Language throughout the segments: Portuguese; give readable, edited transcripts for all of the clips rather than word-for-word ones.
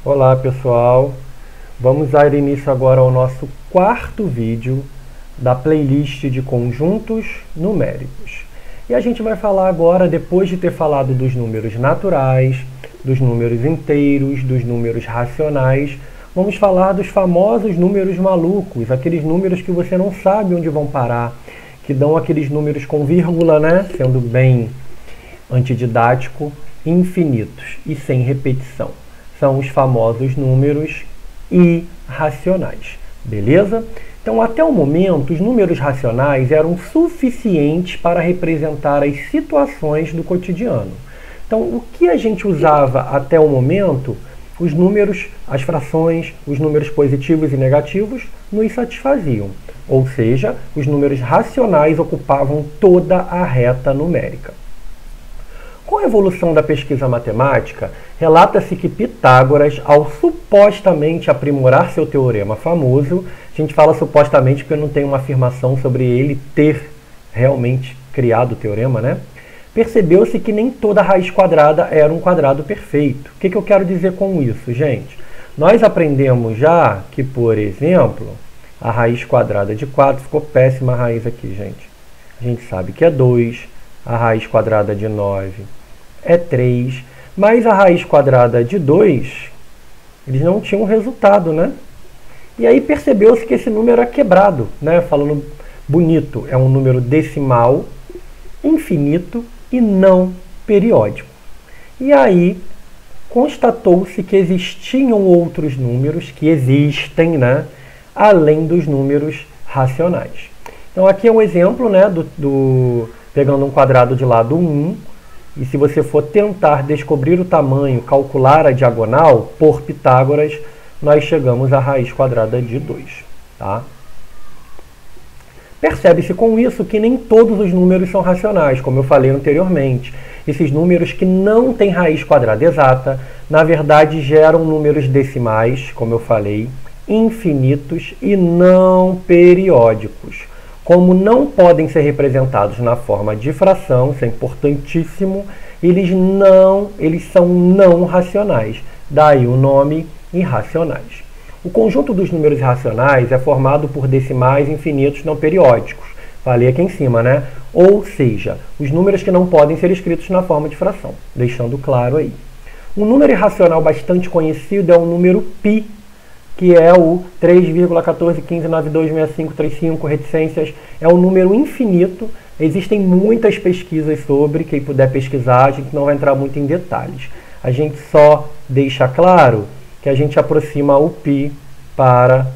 Olá pessoal, vamos dar início agora ao nosso quarto vídeo da playlist de conjuntos numéricos. E a gente vai falar agora, depois de ter falado dos números naturais, dos números inteiros, dos números racionais, vamos falar dos famosos números malucos, aqueles números que você não sabe onde vão parar, que dão aqueles números com vírgula, né, sendo bem antididático, infinitos e sem repetição. São os famosos números irracionais, beleza? Então, até o momento, os números racionais eram suficientes para representar as situações do cotidiano. Então, o que a gente usava até o momento, os números, as frações, os números positivos e negativos nos satisfaziam. Ou seja, os números racionais ocupavam toda a reta numérica. Com a evolução da pesquisa matemática, relata-se que Pitágoras, ao supostamente aprimorar seu teorema famoso, a gente fala supostamente porque não tem uma afirmação sobre ele ter realmente criado o teorema, né? Percebeu-se que nem toda raiz quadrada era um quadrado perfeito. O que eu quero dizer com isso, gente? Nós aprendemos já que, por exemplo, a raiz quadrada de 4, ficou péssima a raiz aqui, gente. A gente sabe que é 2, a raiz quadrada de 9 é 3, mas a raiz quadrada de 2, eles não tinham resultado, né? E aí percebeu-se que esse número é quebrado, né? Falando bonito, é um número decimal, infinito e não periódico. E aí constatou-se que existiam outros números, que existem, né? Além dos números racionais. Então aqui é um exemplo, né? Pegando um quadrado de lado 1, e se você for tentar descobrir o tamanho, calcular a diagonal, por Pitágoras, nós chegamos à raiz quadrada de 2. Tá? Percebe-se com isso que nem todos os números são racionais, como eu falei anteriormente. Esses números que não têm raiz quadrada exata, na verdade geram números decimais, como eu falei, infinitos e não periódicos. Como não podem ser representados na forma de fração, isso é importantíssimo, eles são não racionais. Daí o nome irracionais. O conjunto dos números irracionais é formado por decimais infinitos não periódicos. Falei aqui em cima, né? Ou seja, os números que não podem ser escritos na forma de fração. Deixando claro aí. Um número irracional bastante conhecido é o número π, que é o 3,1415926535, reticências, é um número infinito. Existem muitas pesquisas sobre, quem puder pesquisar, a gente não vai entrar muito em detalhes. A gente só deixa claro que a gente aproxima o π para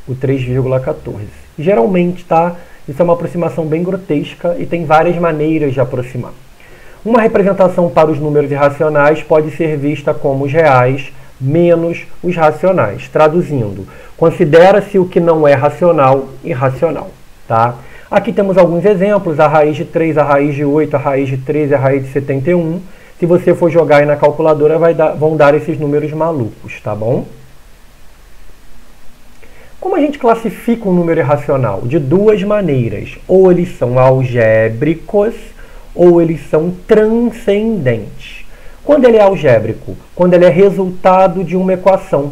o 3,14. Geralmente, tá? Isso é uma aproximação bem grotesca e tem várias maneiras de aproximar. Uma representação para os números irracionais pode ser vista como os reais menos os racionais. Traduzindo, considera-se o que não é racional irracional. Tá? Aqui temos alguns exemplos, a raiz de 3, a raiz de 8, a raiz de 13, a raiz de 71. Se você for jogar aí na calculadora, vão dar esses números malucos, tá bom? Como a gente classifica um número irracional? De duas maneiras. Ou eles são algébricos, ou eles são transcendentes. Quando ele é algébrico? Quando ele é resultado de uma equação.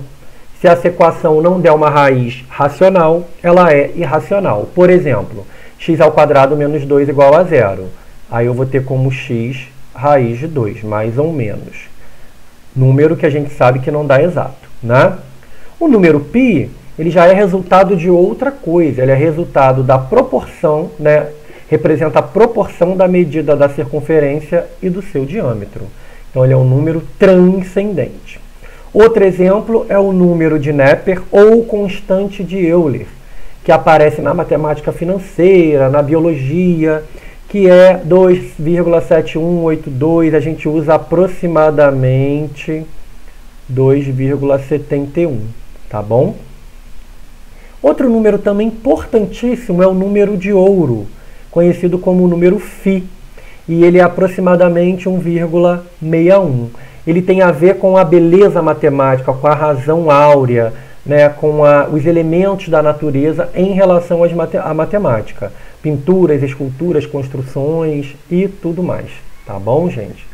Se essa equação não der uma raiz racional, ela é irracional. Por exemplo, x² menos 2 igual a 0. Aí eu vou ter como x raiz de 2, mais ou menos. Número que a gente sabe que não dá exato, né? O número π, ele já é resultado de outra coisa. Ele é resultado da proporção, né? Representa a proporção da medida da circunferência e do seu diâmetro. Então, ele é um número transcendente. Outro exemplo é o número de Neper ou constante de Euler, que aparece na matemática financeira, na biologia, que é 2,7182. A gente usa aproximadamente 2,71, tá bom? Outro número também importantíssimo é o número de ouro, conhecido como o número φ. E ele é aproximadamente 1,61. Ele tem a ver com a beleza matemática, com a razão áurea, né, com os elementos da natureza em relação à matemática. Pinturas, esculturas, construções e tudo mais. Tá bom, gente?